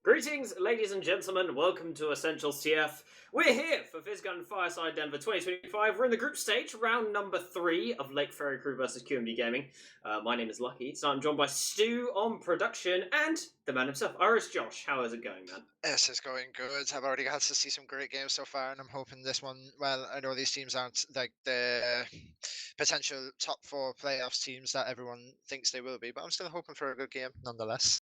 Greetings, ladies and gentlemen. Welcome to Essentials TF. We're here for Physgun Fireside Denver 2025. We're in the group stage, round number 3 of Lake Ferry Crew versus QMD Gaming. My name is Lucky, so I'm joined by Stu on production and the man himself, Irish Josh. How is it going, man? Yes, it's going good. I've already got to see some great games so far, and I'm hoping this one. Well, I know these teams aren't like the potential top 4 playoffs teams that everyone thinks they will be, but I'm still hoping for a good game nonetheless.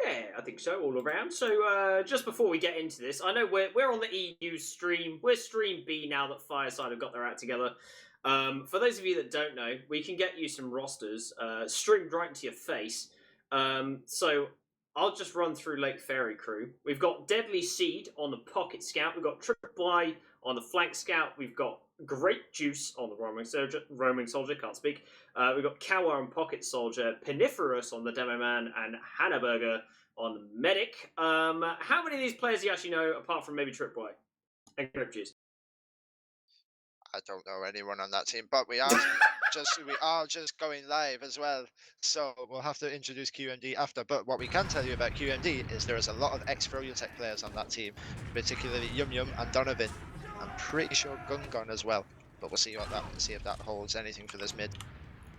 Yeah, I think so, all around. So, just before we get into this, I know we're on the EU stream. We're stream B now that Fireside have got their act together. For those of you that don't know, we can get you some rosters streamed right into your face. So I'll just run through Lake Ferry Crew. We've got Deadly Seed on the Pocket Scout. We've got Triple I on the Flank Scout. We've got Great Juice on the Roaming Soldier, can't speak. We've got Kawa on Pocket Soldier, Peniferous on the Demo Man, and Hannaberger on the Medic. How many of these players do you actually know, apart from maybe Tripway and Grip Juice? I don't know anyone on that team, but we are just going live as well, so we'll have to introduce QMD after. But what we can tell you about QMD is there is a lot of ex-Froyotech players on that team, particularly Yum Yum and Donovan. I'm pretty sure Gungon as well, but we'll see if that holds anything for this mid.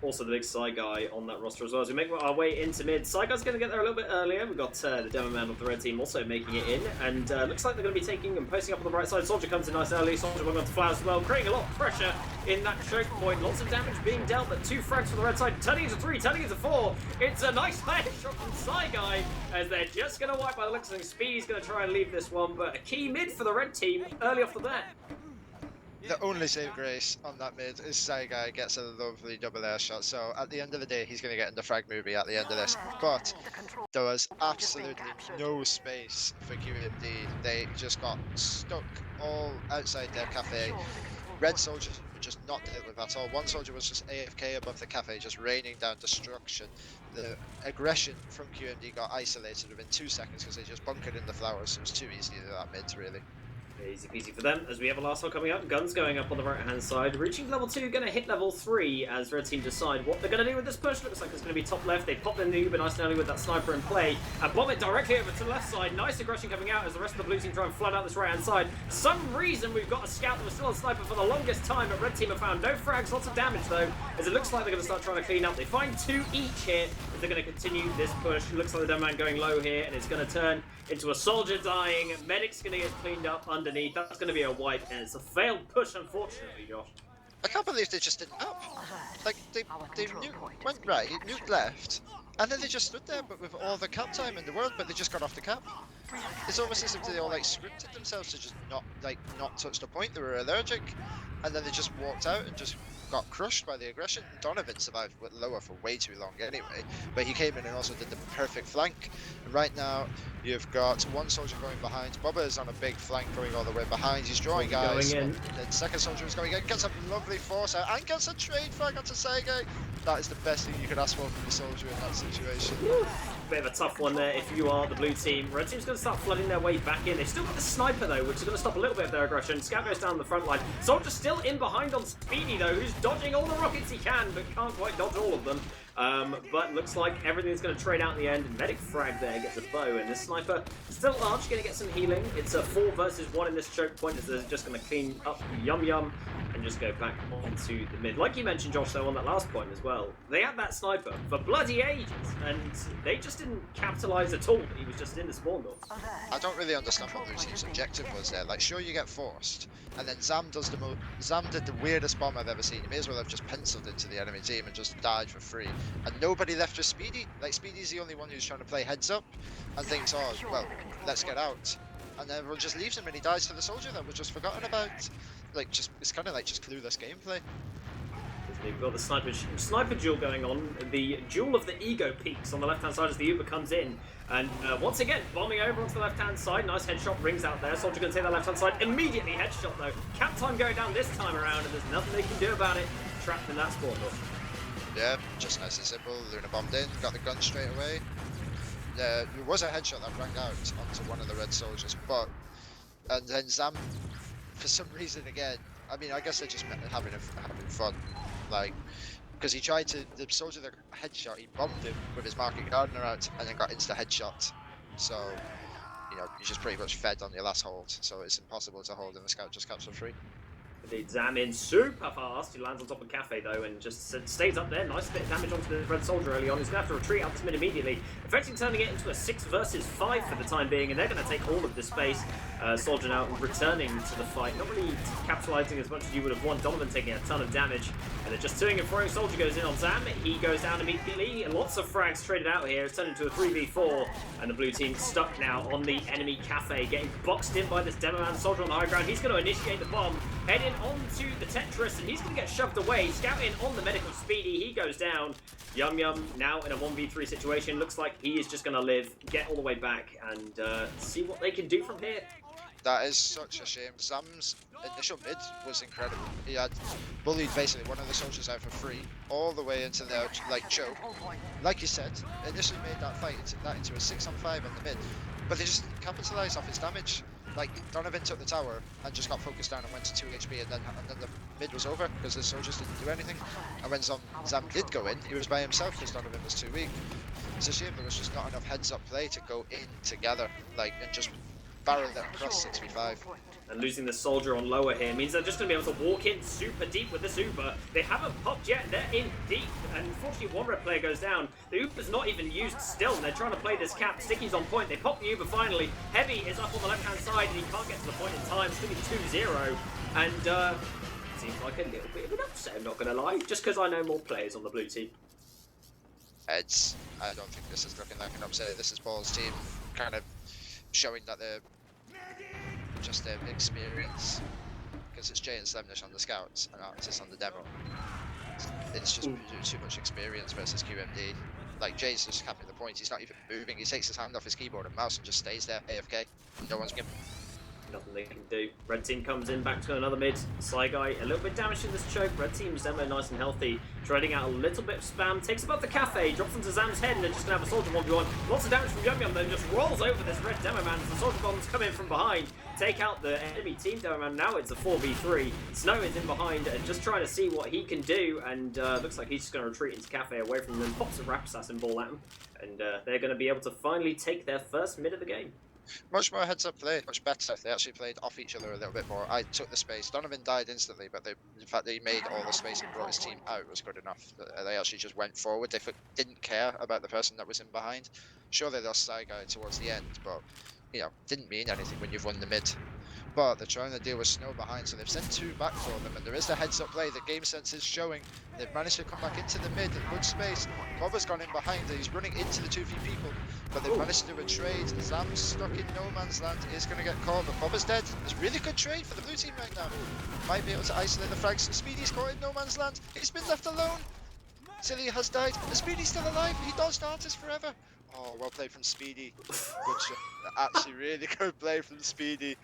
Also the big Psy guy on that roster as well. As we make our way into mid, Psy guy's going to get there a little bit earlier. We've got the Demo Man of the red team also making it in, and looks like they're going to be taking and posting up on the right side. Soldier comes in nice early. Soldier going on to Flowers as well, creating a lot of pressure in that choke point. Lots of damage being dealt, but 2 frags from the red side, turning into 3, turning into 4. It's a nice headshot from Psy guy, as they're just going to wipe by the looks of things. Speedy's going to try and leave this one, but a key mid for the red team early off the bat. The only save grace on that mid is Saigai gets a lovely double air shot. So at the end of the day, he's going to get in the frag movie at the end of this. But there was absolutely no space for QMD. They just got stuck all outside their cafe. Red soldiers were just not dealt with at all. One soldier was just AFK above the cafe, just raining down destruction. The aggression from QMD got isolated within 2 seconds because they just bunkered in the flowers. It was too easy to that mid, really. Easy peasy for them, as we have a last one coming up. Guns going up on the right-hand side. Reaching level 2, going to hit level 3 as Red Team decide what they're going to do with this push. Looks like it's going to be top left. They pop in the Uber nice and early with that sniper in play. And bomb it directly over to the left side. Nice aggression coming out as the rest of the blue team try and flood out this right-hand side. For some reason, we've got a scout that was still on sniper for the longest time, but Red Team have found no frags. Lots of damage, though, as it looks like they're going to start trying to clean up. They find 2 each here. They're going to continue this push. It looks like the Demo Man going low here, and it's going to turn into a soldier dying. Medic's going to get cleaned up underneath. That's going to be a wipe, and it's a failed push, unfortunately, Josh. I can't believe they just didn't up. Like, they went right, nuked left, and then they just stood there, but with all the cap time in the world, but they just got off the cap. It's almost as if they all, like, scripted themselves to just not touch the point. They were allergic, and then they just walked out and just got crushed by the aggression. Donovan survived with lower for way too long anyway, but he came in and also did the perfect flank. And right now, you've got one soldier going behind. Bubba is on a big flank going all the way behind. He's drawing guys. Going in. The second soldier is going in, gets a lovely force out, and gets a trade frag onto Saigai. That is the best thing you could ask for from the soldier in that situation. Bit of a tough one there if you are the blue team. Red team's going to start flooding their way back in. They've still got the sniper though, which is going to stop a little bit of their aggression. Scout goes down the front line. Soldier's still in behind on Speedy though, who's dodging all the rockets he can, but can't quite dodge all of them. But looks like everything's going to trade out in the end. Medic frag there gets a bow, and this sniper still large, going to get some healing. It's a 4 versus 1 in this choke point, as they're just going to clean up Yum Yum and just go back onto the mid. Like you mentioned, Josh, though, on that last point as well, they had that sniper for bloody ages, and they just didn't capitalise at all that he was just in the spawn door. I don't really understand what Blue Team's objective was there. Like, sure, you get forced, and then Zam did the weirdest bomb I've ever seen. He may as well have just penciled into the enemy team and just died for free. And nobody left for Speedy. Like, Speedy's the only one who's trying to play heads up and thinks, oh, well, let's get out. And then everyone just leaves him and he dies to the soldier that was just forgotten about. Like, it's kind of like just clueless gameplay. We've got the sniper duel going on, the duel of the ego peaks on the left-hand side as the Uber comes in. And once again, bombing over onto the left-hand side. Nice headshot, rings out there. Soldier going to take that left-hand side. Immediately headshot, though. Cap time going down this time around, and there's nothing they can do about it. Trapped in that spawn door. Yeah, just nice and simple. Luna bombed in, got the gun straight away. There was a headshot that rang out onto one of the red soldiers, and then Zam, for some reason again, I mean, I guess they're just having fun, like, because he tried to, the soldier that got headshot, he bombed him with his market gardener out, and then got insta headshot. So, you know, you're just pretty much fed on your last hold, so it's impossible to hold, and the scout just caps for free. Indeed, Zam in super fast. He lands on top of Cafe though and just stays up there. Nice bit of damage onto the Red Soldier early on. He's going to have to retreat out this mid immediately. Effectively turning it into a 6 versus 5 for the time being, and they're going to take all of this space. Soldier now returning to the fight. Not really capitalizing as much as you would have wanted. Donovan taking a ton of damage. And they're just toing and throwing. Soldier goes in on Zam. He goes down immediately. Lots of frags traded out here. It's turned into a 3v4. And the blue team stuck now on the enemy Cafe. Getting boxed in by this Demo Man Soldier on the high ground. He's going to initiate the bomb. Heading onto the Tetris, and he's going to get shoved away. Scouting on the medical Speedy, he goes down. Yum Yum now in a 1v3 situation. Looks like he is just going to live, get all the way back, and see what they can do from here. That is such a shame. Zam's initial mid was incredible. He had bullied basically one of the soldiers out for free, all the way into their choke. Like you said, initially made that fight into a 6-on-5 on the mid, but they just capitalised off his damage. Like, Donovan took the tower and just got focused down and went to 2 HP, and then the mid was over because the soldiers didn't do anything. And when Zam did go in, he was by himself because Donovan was too weak. It's a shame there was just not enough heads-up play to go in together, like, and just barrel them across 6v5. And losing the soldier on lower here means they're just going to be able to walk in super deep with this Uber. They haven't popped yet, they're in deep, and unfortunately one red player goes down. The Uber's not even used still, and they're trying to play this cap. Sticky's on point, they pop the Uber finally. Heavy is up on the left-hand side, and he can't get to the point in time. It's going to be 2-0, and seems like a little bit of an upset, I'm not going to lie, just because I know more players on the blue team. I don't think this is looking like an upset. This is Paul's team kind of showing that they're just their experience, because it's Jay and Slemnish on the scouts and Arctis on the demo. It's just too much experience versus QMD. Like, Jay's just capping the point, he's not even moving, he takes his hand off his keyboard and mouse and just stays there, AFK. No one's giving. Nothing they can do. Red team comes in, back to another mid. Sly Guy, a little bit damaged in this choke. Red team's demo nice and healthy. Trading out a little bit of spam. Takes above the Cafe, drops into Zam's head, and they're just going to have a soldier 1v1. Lots of damage from Yum Yum, then just rolls over this red demo man as the soldier bombs come in from behind. Take out the enemy team demo man. Now it's a 4v3. Snow is in behind and just trying to see what he can do, and looks like he's just going to retreat into Cafe away from them. Pops a Rap Assassin ball at him, and they're going to be able to finally take their first mid of the game. Much more heads-up play, much better. They actually played off each other a little bit more. I took the space. Donovan died instantly, but the fact that he made all the space and brought his team out was good enough. They actually just went forward. They didn't care about the person that was in behind. Sure, they lost Side Guy towards the end, but, you know, didn't mean anything when you've won the mid. But they're trying to deal with Snow behind, so they've sent 2 back for them, and there is the heads-up play. The game sense is showing. They've managed to come back into the mid in good space. Bobba's gone in behind, he's running into the 2v people, but they've managed to do a trade. Zam's stuck in no man's land, is going to get caught, but Bobba's dead. It's a really good trade for the blue team right now. Might be able to isolate the frags. Speedy's caught in no man's land. He's been left alone. Silly has died. The Speedy's still alive. He dodged Artist forever. Oh, well played from Speedy. Good shot. Actually, really good play from Speedy.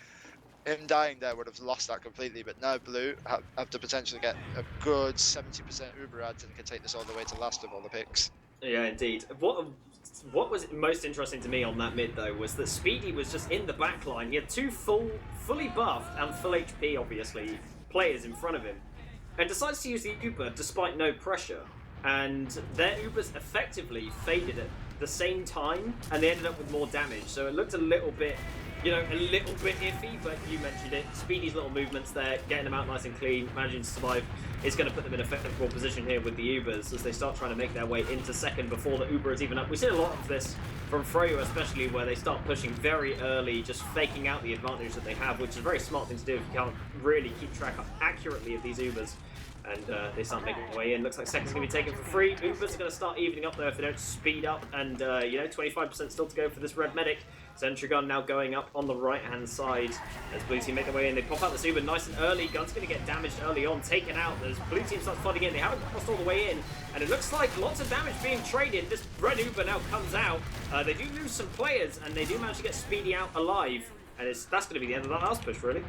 Him dying there would have lost that completely, but now Blue have the potential to get a good 70% Uber ads and can take this all the way to last of all the picks. Yeah, indeed. What was most interesting to me on that mid, though, was that Speedy was just in the back line. He had 2 fully buffed and full HP, obviously, players in front of him, and decides to use the Uber despite no pressure. And their Ubers effectively faded at the same time, and they ended up with more damage. So it looked a little bit, you know, a little bit iffy, but you mentioned it. Speedy's little movements there, getting them out nice and clean, managing to survive, is going to put them in a favorable position here with the Ubers as they start trying to make their way into second before the Uber is even up. We've seen a lot of this from Froyo especially, where they start pushing very early, just faking out the advantage that they have, which is a very smart thing to do if you can't really keep track accurately of these Ubers. And they start making their way in. Looks like second's going to be taken for free. Ubers are going to start evening up there if they don't speed up. And, you know, 25% still to go for this red medic. Sentry gun now going up on the right-hand side as blue team make their way in. They pop out the Uber nice and early. Gun's going to get damaged early on, taken out. As blue team starts flooding in. They haven't crossed all the way in. And it looks like lots of damage being traded. This red Uber now comes out. They do lose some players, and they do manage to get Speedy out alive. And that's going to be the end of that last push, really.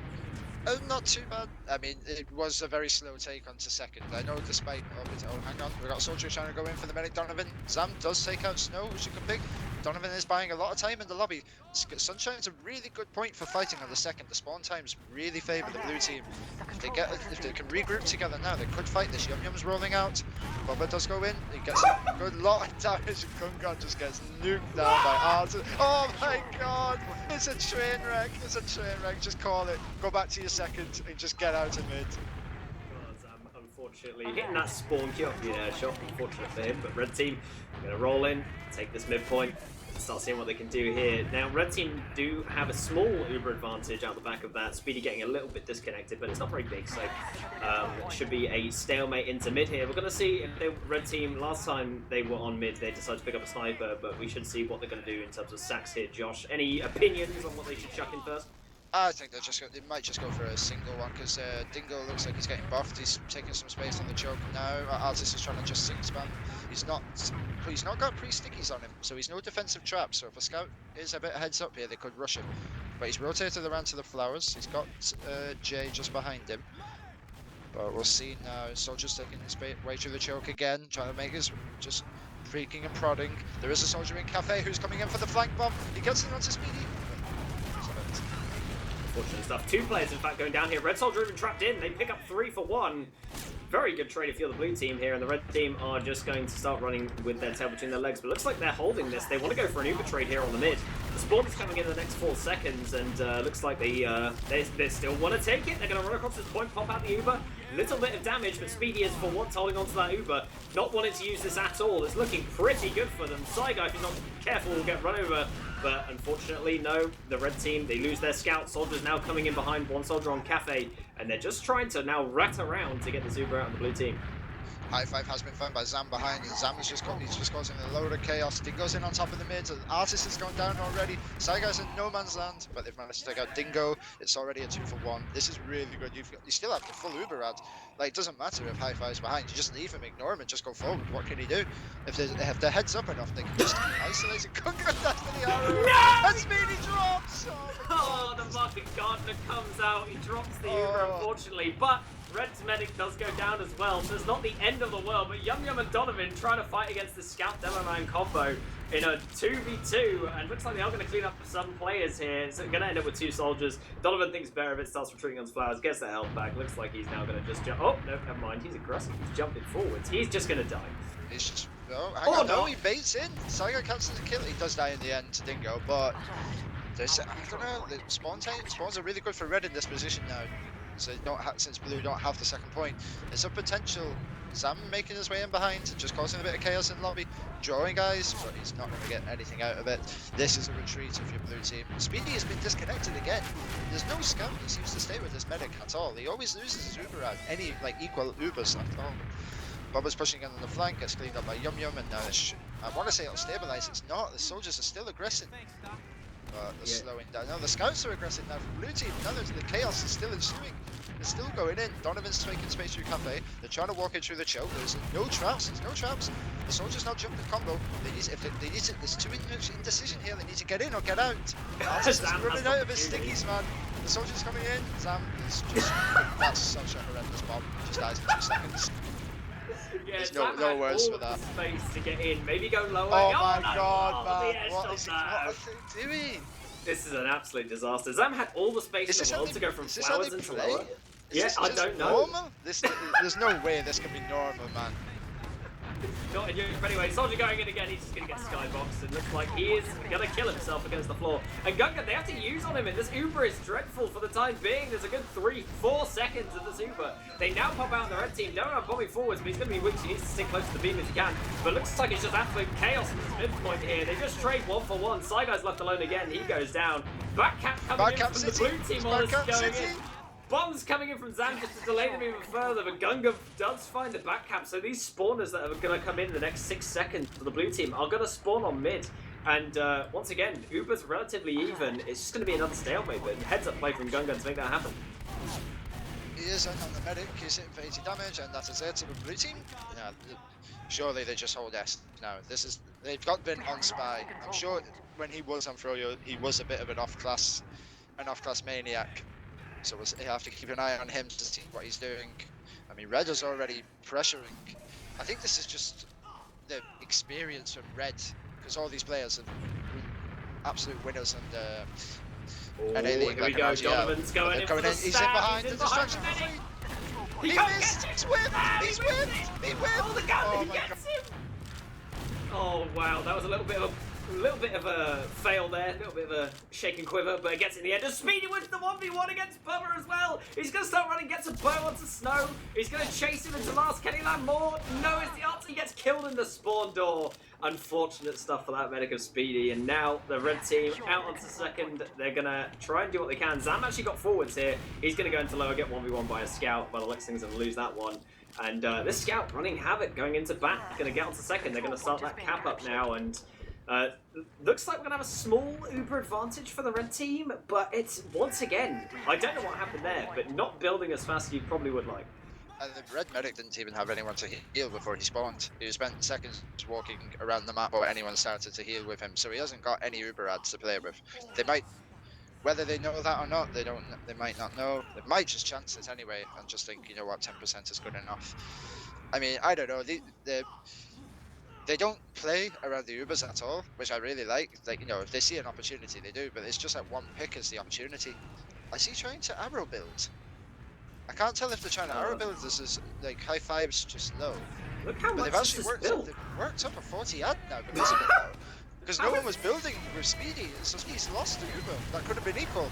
Not too bad. I mean, it was a very slow take onto second. I know despite... Oh, hang on. We've got Soldier trying to go in for the medic Donovan. Zam does take out Snow, which you can pick. Donovan is buying a lot of time in the lobby. Sunshine's a really good point for fighting on the second. The spawn times really favour the blue team. If they can regroup together now, they could fight this. Yum Yum's rolling out. Bubba does go in. He gets a good lot of damage. Gungun just gets nuked down by Arthur. Oh my god! It's a train wreck. It's a train wreck. Just call it. Go back to your second and just get out of mid. Unfortunately, hitting that spawn kill off the air shot, unfortunate for him, but red team going to roll in, take this midpoint, and start seeing what they can do here. Now, red team do have a small Uber advantage out the back of that. Speedy getting a little bit disconnected, but it's not very big, so it should be a stalemate into mid here. We're going to see if the red team, last time they were on mid, they decided to pick up a sniper, but we should see what they're going to do in terms of sacks here. Josh, any opinions on what they should chuck in first? I think they might just go for a single one because Dingo looks like he's getting buffed. He's taking some space on the choke now. Artis is trying to just sink spam. He's not got pre-stickies on him, so he's no defensive trap. So if a scout is a bit heads up here, they could rush him. But he's rotated around to the flowers. He's got Jay just behind him. But we'll see now. Soldier's taking his way through the choke again, trying to make his just freaking and prodding. There is a soldier in Cafe who's coming in for the flank bomb. He gets it onto Speedy. Unfortunate stuff. Two players, in fact, going down here. Red Soldier even trapped in. They pick up 3 for 1. Very good trade if you're the blue team here, and the red team are just going to start running with their tail between their legs. But looks like they're holding this. They want to go for an Uber trade here on the mid. The spawn is coming in the next 4 seconds, and looks like they still want to take it. They're going to run across this point, pop out the Uber. Little bit of damage, but Speedy is for once holding onto that Uber. Not wanting to use this at all. It's looking pretty good for them. Saiga, if he's not careful, will get run over. But unfortunately, no, the red team, they lose their scout. Soldier's now coming in behind, one soldier on Cafe, and they're just trying to now rat around to get this Uber out of the blue team. High five has been found by Zam behind, and Zam is he's just causing a load of chaos. Dingo's in on top of the mid, and Artist has gone down already. Saiga's in no man's land, but they've managed to take out Dingo. It's already a 2 for 1. This is really good. You still have the full Uber ad. Like, it doesn't matter if High Five's behind. You just leave him, ignore him, and just go forward. What can he do? If they're heads up enough, they can just isolate it. Gungun down to the arrow. No! And Speedy drops! Oh, the Market Gardener comes out. He drops the Uber, unfortunately, but Red's medic does go down as well, so it's not the end of the world, but Yum Yum and Donovan trying to fight against the Scout Demo Man combo in a 2v2, and looks like they are going to clean up some players here. It's going to end up with 2 soldiers. Donovan thinks better of it, starts retreating on his flowers, gets the health back. Looks like he's now going to just jump. Oh, no, never mind. He's aggressive. He's jumping forwards. He's just going to die. He's just... No, hang on, no, he baits in. Saiga cancels the kill. He does die in the end to Dingo, but... I don't know, the spawns are really good for red in this position now. So since blue don't have the second point, there's a potential Zam making his way in behind, just causing a bit of chaos in lobby, drawing guys, but he's not going to get anything out of it. This is a retreat of your blue team. Speedy has been disconnected again. There's no scout he seems to stay with this medic at all. He always loses his Uber at any equal Ubers at all. Bubba's pushing in on the flank, gets cleaned up by Yum Yum, and now I want to say it'll stabilize. It's not. The soldiers are still aggressive. But they're slowing down. No, the scouts are aggressive now from blue team. Now the chaos is still ensuing. They're still going in. Donovan's taking space through Cafe. They're trying to walk in through the choke. There's no traps. There's no traps. The soldiers not jumping combo. There's too much indecision here. They need to get in or get out. Artist is running out of his stickies, man. The soldiers coming in. Zam is just... That's such a horrendous bomb. He just dies in 2 seconds. Yeah, there's no words for that. Space to get in. Maybe go lower. Oh my god, man. What are they doing? This is an absolute disaster. Zam had all the space in the world to go from flowers into lower. Yeah, I don't know. Normal? There's no way this can be normal, man. Not in Europe anyway. Soldier going in again. He's just going to get skyboxed. It looks like he is going to kill himself against the floor. And Gunga, they have to use on him. And this Uber is dreadful for the time being. There's a good 3-4 seconds of this Uber. They now pop out the red team. Don't have bombing forwards, but he's going to be weak, so he needs to stick close to the beam if he can. But it looks like it's just absolute chaos in this midpoint here. They just trade 1 for 1. Saiga's left alone again. He goes down. Backcap coming in from the blue team. All this going in. Bombs coming in from Zam just to delay them even further, but Gunga does find the back cap, so these spawners that are going to come in the next 6 seconds for the blue team are going to spawn on mid. And once again, Uber's relatively even. It's just going to be another stalemate, but heads up play from Gunga to make that happen. He is in on the medic, he's hitting for 80 damage, and that is it to the blue team. Yeah, surely they just hold S now. They've been on Spy. I'm sure when he was on Froyo, he was a bit of an off-class maniac. So we'll have to keep an eye on him to see what he's doing. I mean, Red is already pressuring. I think this is just the experience from Red, because all these players are absolute winners and. Oh, here we go. Donovan's going in for the He's stab. in behind. He's in The behind distraction the for medic. free. He missed. He's whipped. He's whipped. He whipped. Oh, the gun! Oh He my gets him. Oh wow, that was a little bit of a fail there, a little bit of a shake and quiver, but it gets in the end. Does Speedy wins the 1v1 against Bubba as well? He's going to start running, gets a bow onto Snow. He's going to chase him into last. Can he land more? No is the answer. He gets killed in the spawn door. Unfortunate stuff for that medic of Speedy. And now the red team out onto second. They're going to try and do what they can. Zam actually got forwards here. He's going to go into lower, get 1v1 by a scout. By the looks of things, and lose that one. And this scout running havoc going into back. Going to get onto second. They're going to start that cap up now. And looks like we're going to have a small Uber advantage for the red team. But it's, once again, I don't know what happened there, but not building as fast as you probably would like. The red medic didn't even have anyone to heal before he spawned. He spent seconds walking around the map before anyone started to heal with him. So he hasn't got any Uber ads to play with. They might, whether they know that or not, they don't. They might not know. They might just chance it anyway and just think, you know what, 10% is good enough. I mean, I don't know. They don't play around the Ubers at all, which I really like. Like, you know, if they see an opportunity, they do. But it's just like one pick is the opportunity. I see trying to arrow build. I can't tell if they're trying to arrow build. This is like high fives just low. Look how But much they've actually they've worked up a 40 ad now because of it now. Because no one was building with Speedy, so Speedy's lost to Uber. That could have been equal.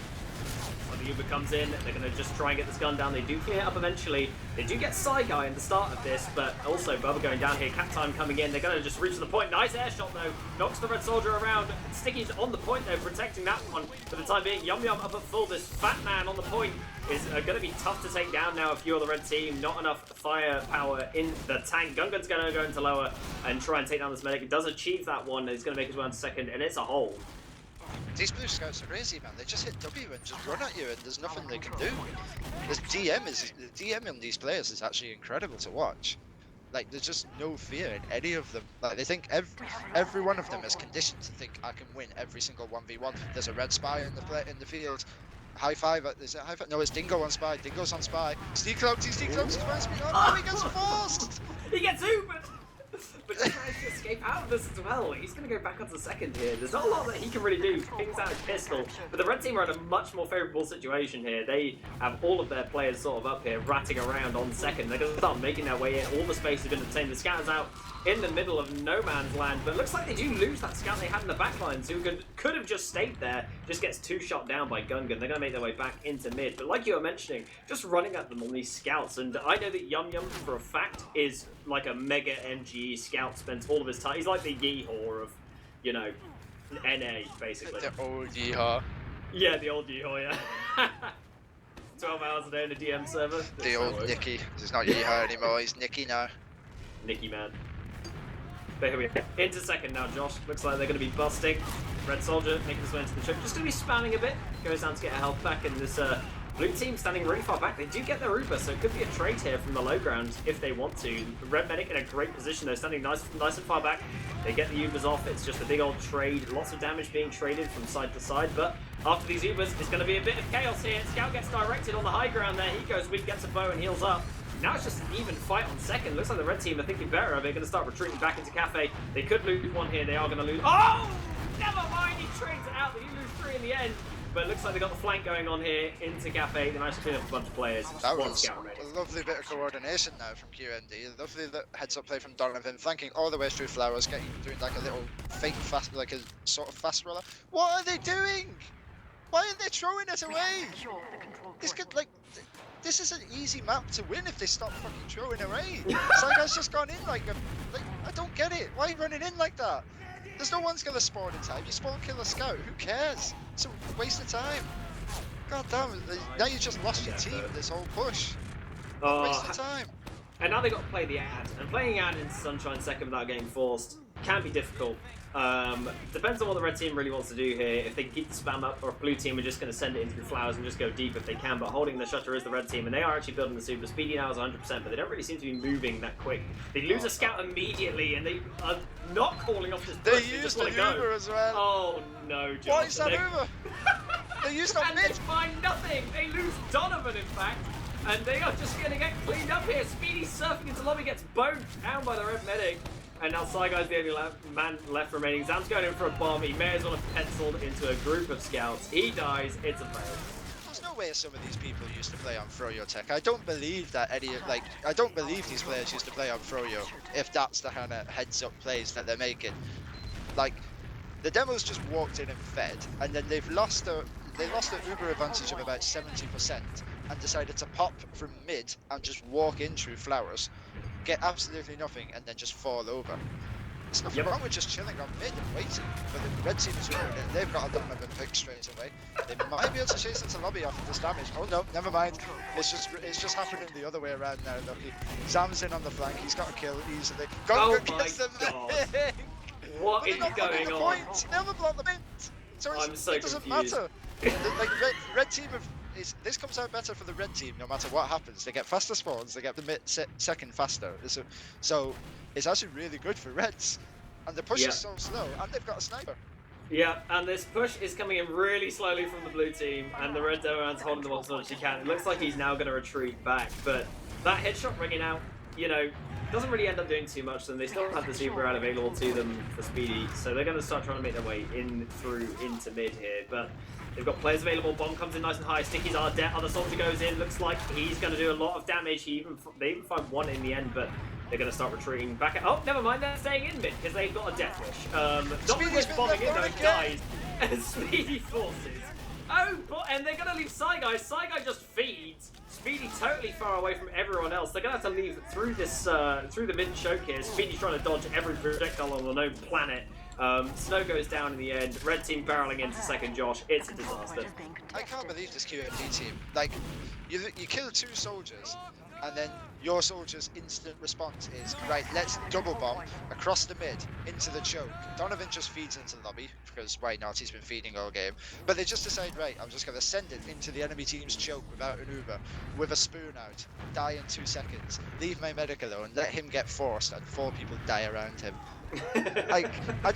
When the Uber comes in, they're going to just try and get this gun down. They do clear it up eventually. They do get Side Guy in the start of this, but also Bubba going down here. Cap Time coming in. They're going to just reach the point. Nice air shot though. Knocks the red soldier around. Sticky's on the point though, protecting that one for the time being. Yum Yum up at full. This fat man on the point is going to be tough to take down now if you're the red team. Not enough firepower in the tank. Gungan's going to go into lower and try and take down this medic. It does achieve that one. He's going to make his way on to second, and it's a hole. These blue scouts are crazy, man. They just hit W and just run at you, and there's nothing they can do. The DM on these players is actually incredible to watch. Like, there's just no fear in any of them. Like, they think every one of them is conditioned to think I can win every single 1v1. There's a red spy in the field. High five. Is it high five? No, it's Dingo on spy. Dingo's on spy. Steve Cloaks. He's trying to speed on. Oh, he gets forced. He gets Ubered. But he tries to escape out of this as well. He's going to go back onto second here. There's not a lot that he can really do. Pings out his pistol. But the red team are in a much more favourable situation here. They have all of their players sort of up here, ratting around on second. They're going to start making their way in. All the space has been obtained. The scout's out in the middle of no man's land. But it looks like they do lose that scout they had in the back lines, who could have just stayed there. Just gets two shot down by Gungan. They're going to make their way back into mid. But like you were mentioning, just running at them on these scouts. And I know that Yum Yum, for a fact, is like a mega MG scout, spends all of his time. He's like the Yeehaw of, you know, NA, basically. The old Yeehaw. Yeah, the old Yeehaw, yeah. 12 hours a day in a DM server. The old Nicky. He's not Yeehaw anymore, he's Nicky now. Nicky, man. But here we go. Into second now, Josh. Looks like they're going to be busting. Red Soldier making his way into the choke. Just going to be spamming a bit. Goes down to get a health back, and this blue team standing really far back. They do get their Uber, so it could be a trade here from the low ground if they want to. The red medic in a great position though, standing nice and far back. They get the Ubers off. It's just a big old trade. Lots of damage being traded from side to side, but after these Ubers, it's going to be a bit of chaos here. Scout gets directed on the high ground there. He goes weak, gets a bow and heals up. Now it's just an even fight on second. Looks like the red team are thinking better of it. They're going to start retreating back into Cafe. They could lose one here. They are going to lose. Oh! Never mind. He trades it out. They lose three in the end. But it looks like they got the flank going on here into Cafe. They managed to clean up a bunch of players. That was a lovely bit of coordination now from QMD. Lovely heads-up play from Donovan, flanking all the way through Flowers, doing like a little fake fast, like a sort of fast roller. What are they doing? Why are they throwing it away? This could this is an easy map to win if they stop fucking throwing away. Saigon's just gone in like I don't get it. Why are you running in like that? There's no one's gonna spawn in time. You spawn kill a scout. Who cares? It's a waste of time. God damn it. Now you just lost your team this whole push. Waste of time. And now they got to play the ad. And playing ad in Sunshine second without getting forced can be difficult. Depends on what the red team really wants to do here. If they can keep the spam up, or if blue team are just going to send it in through Flowers and just go deep if they can. But holding the shutter is the red team, and they are actually building the super. Speedy now is 100%, but they don't really seem to be moving that quick. They lose a scout immediately, and they are not calling off this push. They just used want to an Uber as well. Oh no, John. What is that Uber? They used that and mid. they find nothing. They lose Donovan, in fact. And they are just going to get cleaned up here. Speedy surfing into lobby, gets boned down by the red medic. And now Saigo's the only man left remaining. Zam's going in for a bomb. He may as well have penciled into a group of scouts. He dies. It's a fail. There's no way some of these people used to play on Froyo Tech. I don't believe that I don't believe these players used to play on Froyo if that's the kind of heads-up plays that they're making. Like, the demos just walked in and fed, and then they lost an Uber advantage of about 70% and decided to pop from mid and just walk in through flowers, get absolutely nothing, and then just fall over. There's nothing wrong with just chilling on mid and waiting, but the red team is running it. They've got a Donovan pick straight away. They might be able to chase into lobby off of this damage. Oh no, never mind. It's just happening the other way around now, Lucky. Zam's in on the flank. He's got a kill easily. Gonga gets the thing. What is going on? Point. Never block the point. So it doesn't confused. matter. Like red team this comes out better for the red team no matter what happens. They get faster spawns. They get the second faster. So it's actually really good for reds. And the push is so slow, and they've got a sniper. Yeah, and this push is coming in really slowly from the blue team, and the red Doran's holding them off as much as he can. It looks like he's now going to retreat back, but that headshot ringing out, you know, doesn't really end up doing too much. Then they still have the super round available to them for Speedy, so they're going to start trying to make their way into mid here. But they've got players available. Bomb comes in nice and high. Stickies are dead. Other soldier goes in. Looks like he's going to do a lot of damage. They even find one in the end, but they're going to start retreating back. Oh, never mind. They're staying in mid because they've got a death wish. Speedy's bombing in though, guys. And Speedy forces. Oh, and they're going to leave Saigai. Saigai just feeds. Speedy totally far away from everyone else. They're going to have to leave through this, through the mid choke here. Speedy's trying to dodge every projectile on the known planet. Snow goes down in the end. Red team barreling into second Josh. It's a disaster. I can't believe this QMD team. Like, you kill 2 soldiers, and then your soldier's instant response is, right, let's double bomb across the mid into the choke. Donovan just feeds into the lobby, because why not, he's been feeding all game. But they just decide, right, I'm just going to send it into the enemy team's choke without an Uber, with a spoon out, die in 2 seconds, leave my medic alone, let him get forced, and 4 people die around him. Like, I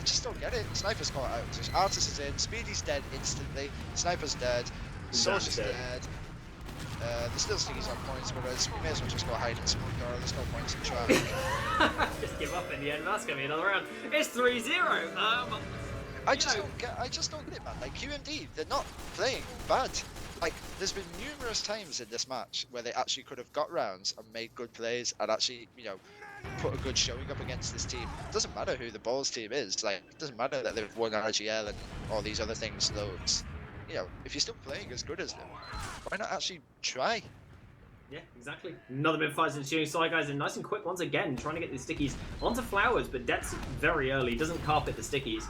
just don't get it. Sniper's caught out. Just Artis is in, Speedy's dead instantly, Sniper's dead, Soldier's dead. There's still Stickies on points, but we may as well just go hide and smoke door. There's no points in traffic. Just give up in the end. That's gonna be another round. It's 3-0. I just don't get it, man. Like, QMD, they're not playing bad. Like, there's been numerous times in this match where they actually could have got rounds and made good plays and actually, you know, put a good showing up against this team. It doesn't matter who the balls team is. Like, it doesn't matter that they've won RGL and all these other things loads. You know, if you're still playing as good as them, why not actually try? Yeah, exactly. Another mid fight ensuing. Saigai in nice and quick once again, trying to get the stickies onto flowers, but Death's very early, doesn't carpet the stickies.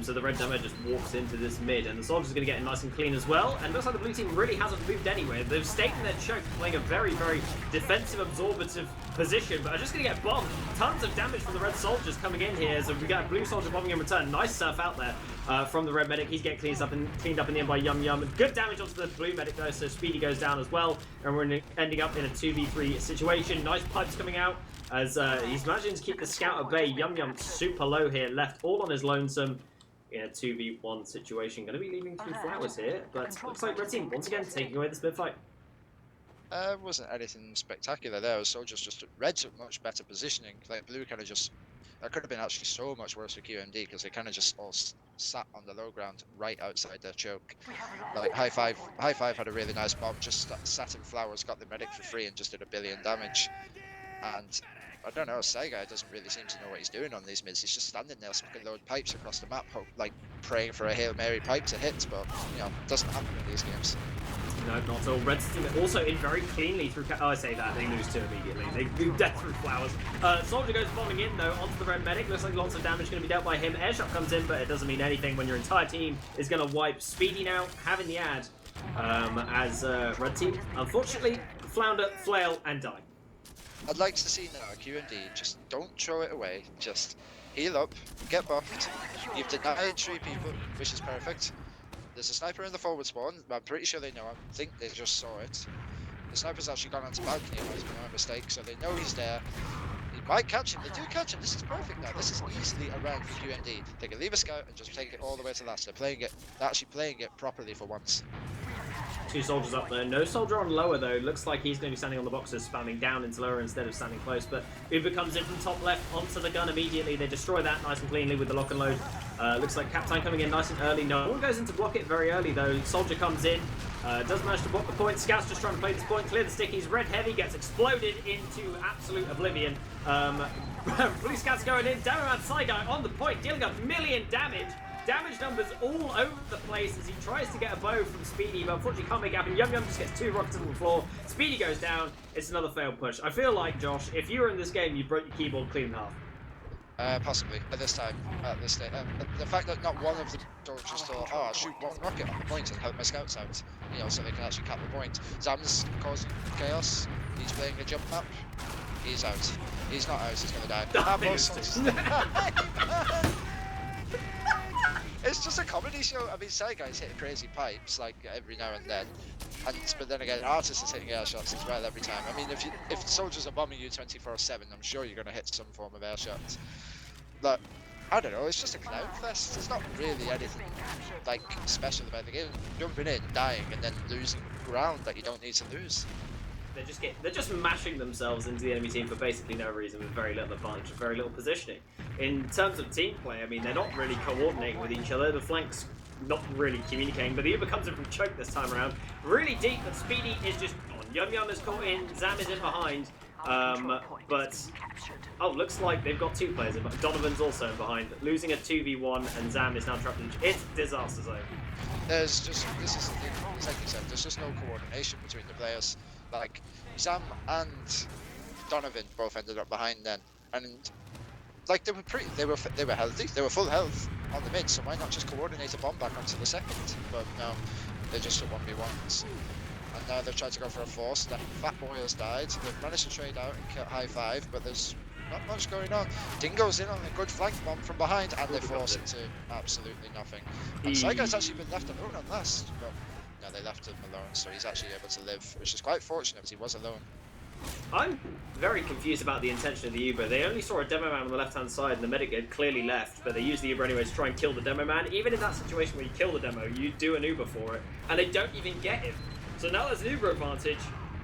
So the red demo just walks into this mid, and the soldier's going to get it nice and clean as well. And looks like the blue team really hasn't moved anywhere. They've stayed in their choke, playing a very, very defensive, absorbative position, but are just going to get bombed. Tons of damage from the red soldiers coming in here. So we got a blue soldier bombing in return. Nice stuff out there from the red medic. He's getting cleaned up in the end by Yum Yum. Good damage onto the blue medic though, so Speedy goes down as well, and we're ending up in a 2v3 situation. Nice pipes coming out as he's managing to keep the scout at bay. Yum Yum super low here, left all on his lonesome in a 2v1 situation. Going to be leaving through flowers here, but looks like red team once again taking away this mid fight. Wasn't anything spectacular there. Soldiers just Reds at much better positioning. Like blue kind of just, that could have been actually so much worse for QMD because they kind of just all sat on the low ground right outside their choke. Like High Five had a really nice bomb, just sat in flowers, got the medic for free and just did 1 billion damage. And I don't know, Saigai doesn't really seem to know what he's doing on these mids. He's just standing there smoking load pipes across the map, like praying for a Hail Mary pipe to hit, but you know, it doesn't happen in these games. No, not at all. Red team also in very cleanly through. Oh, I say that they lose 2 immediately. They do death through flowers. Soldier goes bombing in though onto the red medic. Looks like lots of damage going to be dealt by him. Airshot comes in, but it doesn't mean anything when your entire team is going to wipe. Speedy now having the ad as red team unfortunately flounder, flail, and die. I'd like to see now QMD just don't throw it away. Just heal up, get buffed. You've denied 3 people, which is perfect. There's a sniper in the forward spawn. I'm pretty sure they know him. I think they just saw it. The sniper's actually gone onto balcony, it might be my mistake, so they know he's there. He might catch him. They do catch him. This is perfect now. This is easily a round for QMD. They can leave a scout and just take it all the way to last. They're actually playing it properly for once. 2 soldiers up there. No soldier on lower though. Looks like he's going to be standing on the boxes, spamming down into lower instead of standing close. But Uber comes in from top left onto the gun immediately. They destroy that nice and cleanly with the lock and load. Looks like Captain coming in nice and early. No one goes in to block it very early though. Soldier comes in, does manage to block the point. Scout's just trying to play this point, clear the stickies. Red Heavy gets exploded into absolute oblivion. Blue Scout's going in. Down side guy on the point, dealing a million damage. Damage numbers all over the place as he tries to get a bow from Speedy, but unfortunately can't make it happen. Yum Yum just gets 2 rockets on the floor. Speedy goes down. It's another failed push. I feel like, Josh, if you were in this game, you broke your keyboard clean in half. Possibly at this time, at this stage. The fact that not one of the soldiers thought, oh, I'll shoot one rocket on the point and help my scouts out, you know, so they can actually cap the point. Zam's causing chaos. He's playing a jump map. He's out. He's not out. He's gonna die. It's just a comedy show. I mean, Side Guy's hitting crazy pipes like every now and then, but then again, Artist is hitting air shots as well every time. I mean, if soldiers are bombing you 24/7, I'm sure you're gonna hit some form of air shots. But I don't know. It's just a clown fest. There's not really anything like special about the game. Jumping in, dying, and then losing ground that you don't need to lose. They're just mashing themselves into the enemy team for basically no reason, with very little advantage, very little positioning. In terms of team play, I mean, they're not really coordinating with each other. The flanks not really communicating, but the Uber comes in from choke this time around. Really deep, but Speedy is just on. Yum Yum is caught in, Zam is in behind. Looks like they've got 2 players in, but Donovan's also in behind. Losing a 2v1, and Zam is now trapped in. It's disaster zone. This is the thing, it's like you said, there's just no coordination between the players. Like, Zam and Donovan both ended up behind then, and like they were healthy, they were full health on the mid, so why not just coordinate a bomb back onto the second? But no, they just took 1v1s. And now they've tried to go for a force. That Fat Boy has died. They've managed to trade out and kill high 5, but there's not much going on. Dingo's in on a good flank bomb from behind, and they force it to absolutely nothing. And Saiga's actually been left alone on last, but no, they left him alone, so he's actually able to live, which is quite fortunate because he was alone. I'm very confused about the intention of the Uber. They only saw a demo man on the left-hand side, and the medic had clearly left, but they used the Uber anyway to try and kill the demo man. Even in that situation where you kill the demo, you do an Uber for it, and they don't even get him. So now there's an Uber advantage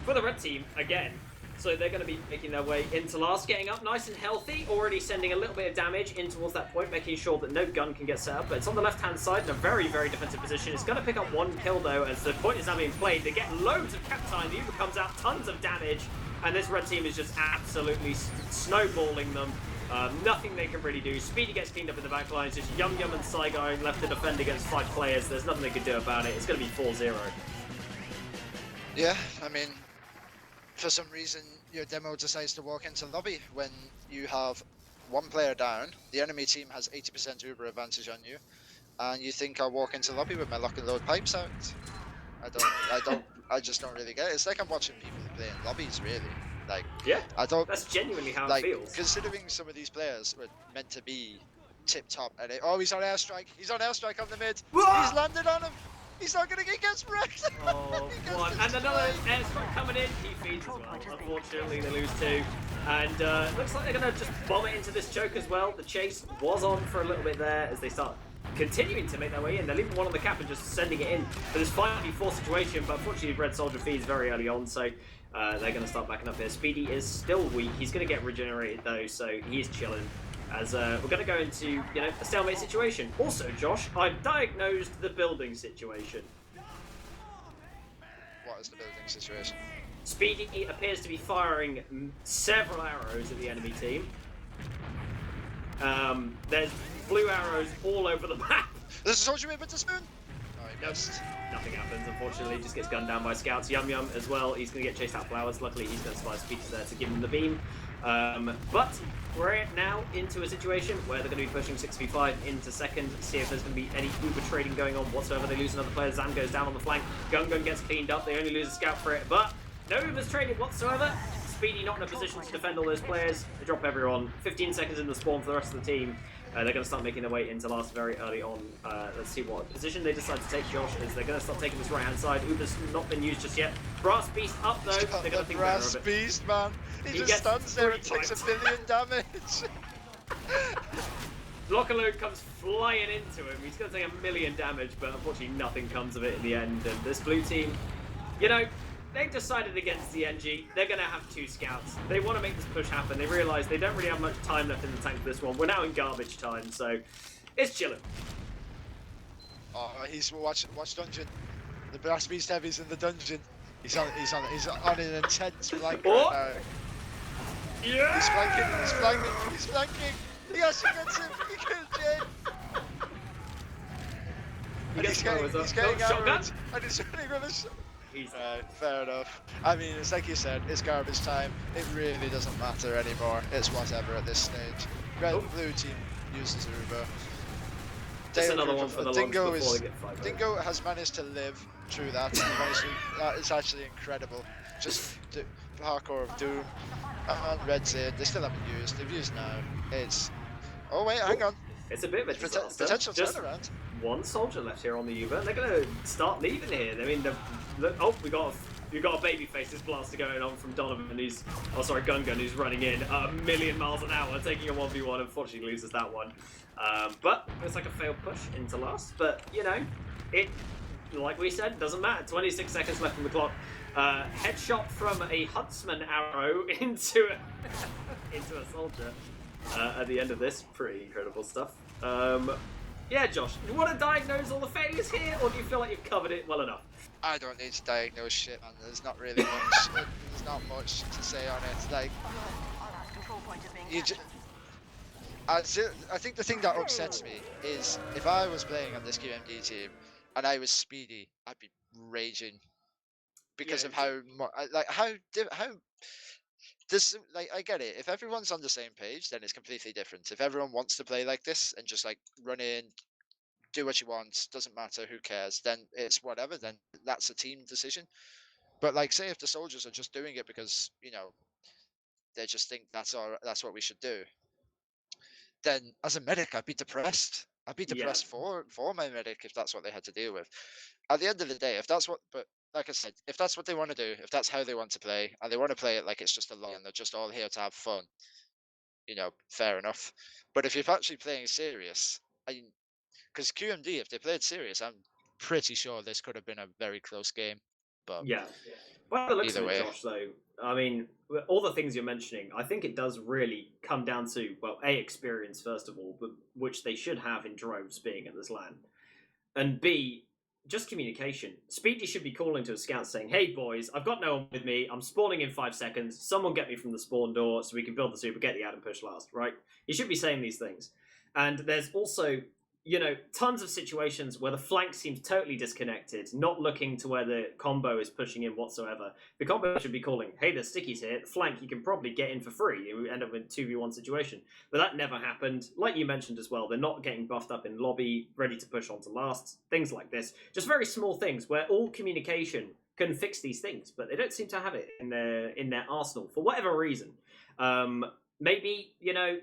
for the red team again. So they're going to be making their way into last, getting up nice and healthy, already sending a little bit of damage in towards that point, making sure that no gun can get set up. But it's on the left-hand side in a very, very defensive position. It's going to pick up 1 kill, though, as the point is now being played. They get loads of cap time. The Uber comes out, tons of damage, and this red team is just absolutely snowballing them. Nothing they can really do. Speedy gets cleaned up in the back line. It's just Yum Yum and Saigai left to defend against 5 players. There's nothing they can do about it. It's going to be 4-0. Yeah, I mean, for some reason, your demo decides to walk into lobby when you have 1 player down. The enemy team has 80% Uber advantage on you, and you think I'll walk into lobby with my lock and load pipes out. I just don't really get it. It's like I'm watching people play in lobbies, really. Like, yeah, that's genuinely how it feels. Considering some of these players were meant to be tip top, and he's on airstrike. He's on airstrike on the mid. Whoa! He's landed on him. He's not gonna get gets wrecked. Oh, one. And another airstrike coming in. He feeds as well. Unfortunately, they lose 2. And looks like they're gonna just bomb it into this choke as well. The chase was on for a little bit there as they start continuing to make their way in. They're leaving 1 on the cap and just sending it in for this 5v4 situation. But unfortunately, Red Soldier feeds very early on, so they're going to start backing up here. Speedy is still weak. He's going to get regenerated though, so he's chilling. As we're going to go into, a stalemate situation. Also, Josh, I've diagnosed the building situation. What is the building situation? Speedy appears to be firing several arrows at the enemy team. There's blue arrows all over the map. There's a soldier with the spoon. Oh, he missed. Nothing happens, unfortunately. Just gets gunned down by scouts. Yum Yum as well. He's going to get chased out flowers. Luckily, he's going to spy Speedy there to give him the beam. But we're now into a situation where they're going to be pushing 6v5 into second. See if there's going to be any Uber trading going on whatsoever. They lose another player. Zam goes down on the flank. Gun gets cleaned up. They only lose a scout for it, but no Uber's traded whatsoever. Speedy not in a position to defend all those players. They drop everyone. 15 seconds in the spawn for the rest of the team. They're going to start making their way into last very early on. Let's see what position they decide to take, Josh, is they're going to start taking this right-hand side. Uber's not been used just yet. Brass Beast up, though. They're going to think better of it. Brass Beast, man. He just stands there and takes 1 billion damage. Blockaload comes flying into him. He's going to take 1,000,000 damage, but unfortunately nothing comes of it in the end. And this blue team, you know, they've decided against the NG. They're going to have 2 scouts. They want to make this push happen. They realise they don't really have much time left in the tank for this one. We're now in garbage time, so it's chilling. Oh, he's watch dungeon. The Blast Beast Heavy's in the dungeon. He's on an intense flank right now. Yeah! He's flanking. Yes, he gets him. He killed Jay. He's getting arrows, and he's running with us. Fair enough. I mean, it's like you said, it's garbage time. It really doesn't matter anymore. It's whatever at this stage. Blue team uses Uber. Just another one for the Dingo Dingo has managed to live through that. That is actually incredible. Just hardcore of Doom. And Red's in. They still haven't used. They've used now. It's. Oh wait, hang on. It's a bit of a disaster. Potential turnaround. One soldier left here on the Uber. They're gonna start leaving here. I mean, oh, we got a baby face. This blaster going on from Donovan. Gun who's running in 1,000,000 miles an hour, taking a 1v1. Unfortunately, loses that one. But it's like a failed push into last. But you know, it, like we said, doesn't matter. 26 seconds left on the clock. Headshot from a Huntsman arrow into a soldier at the end of this. Pretty incredible stuff. Yeah, Josh, do you want to diagnose all the failures here, or do you feel like you've covered it well enough? I don't need to diagnose shit, man. There's not really much. There's not much to say on it. Like, I think the thing that upsets me is if I was playing on this QMD team and I was speedy, I'd be raging because of how this, like, I get it. If everyone's on the same page, then it's completely different. If everyone wants to play like this and just like run in, do what you want, doesn't matter, who cares, then it's whatever, then that's a team decision. But like, say if the soldiers are just doing it because, you know, they just think that's what we should do, then as a medic I'd be depressed. I'd be depressed for my medic if that's what they had to deal with. At the end of the day, if that's what, but like I said, if that's what they want to do, if that's how they want to play, and they want to play it like it's just a lobby and they're just all here to have fun, you know, fair enough. But if you're actually playing serious, because QMD, if they played serious, I'm pretty sure this could have been a very close game. But yeah. Well, it looks either way, Josh, though. I mean, all the things you're mentioning, I think it does really come down to, well, A, experience, first of all, but which they should have in droves being at this LAN. And B, just communication. Speedy should be calling to his scouts saying, hey, boys, I've got no one with me. I'm spawning in 5 seconds. Someone get me from the spawn door so we can build the super, get the ad and push last, right? He should be saying these things. And there's also, you know, tons of situations where the flank seems totally disconnected, not looking to where the combo is pushing in whatsoever. The combo should be calling, hey, there's stickies here. The flank, you can probably get in for free. You end up in a 2v1 situation. But that never happened. Like you mentioned as well, they're not getting buffed up in lobby, ready to push on to last, things like this. Just very small things where all communication can fix these things, but they don't seem to have it in their arsenal for whatever reason. Maybe, you know,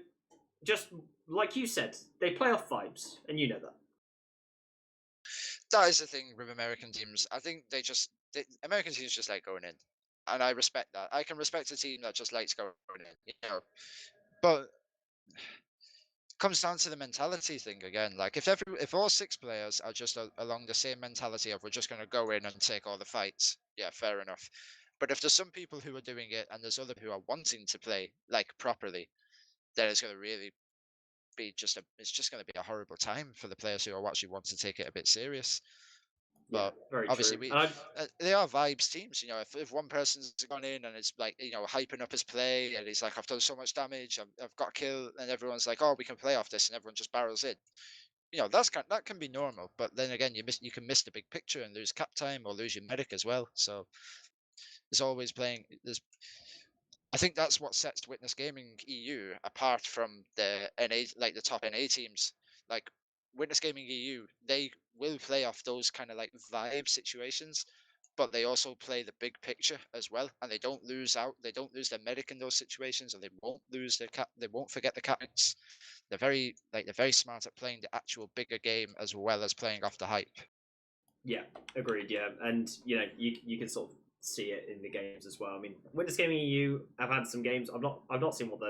just like you said, they play off vibes, and you know that. That is the thing with American teams. I think American teams just like going in, and I respect that. I can respect a team that just likes going in, you know. But it comes down to the mentality thing again. Like if all 6 players are just along the same mentality of we're just going to go in and take all the fights, yeah, fair enough. But if there's some people who are doing it and there's other who are wanting to play like properly, then it's going to really be it's just going to be a horrible time for the players who actually want to take it a bit serious. But very obviously true. they are vibes teams, you know. If one person's gone in and it's like, you know, hyping up his play and he's like, I've done so much damage, I've got a kill, and everyone's like, oh, we can play off this, and everyone just barrels in, you know, that can be normal. But then again, you can miss the big picture and lose cap time or lose your medic as well. So there's always I think that's what sets Witness Gaming EU apart from the NA, like the top NA teams. Like Witness Gaming EU, they will play off those kind of like vibe situations, but they also play the big picture as well, and they don't lose their medic in those situations, and they won't lose their they won't forget the caps. They're very smart at playing the actual bigger game as well as playing off the hype. Yeah, agreed. Yeah, and you know, you can sort of see it in the games as well. I mean, Witness Gaming EU, I've had some games. I've not seen what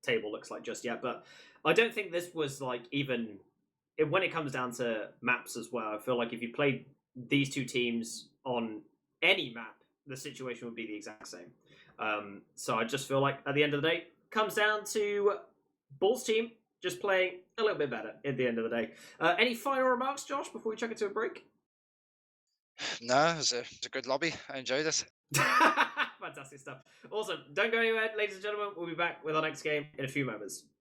table looks like just yet. But I don't think this was like even when it comes down to maps as well. I feel like if you played these two teams on any map, the situation would be the exact same. So I just feel like at the end of the day, comes down to Bulls team just playing a little bit better at the end of the day. Any final remarks, Josh, before we chuck it to a break? No, it was a good lobby. I enjoyed it. Fantastic stuff. Awesome. Don't go anywhere, ladies and gentlemen. We'll be back with our next game in a few moments.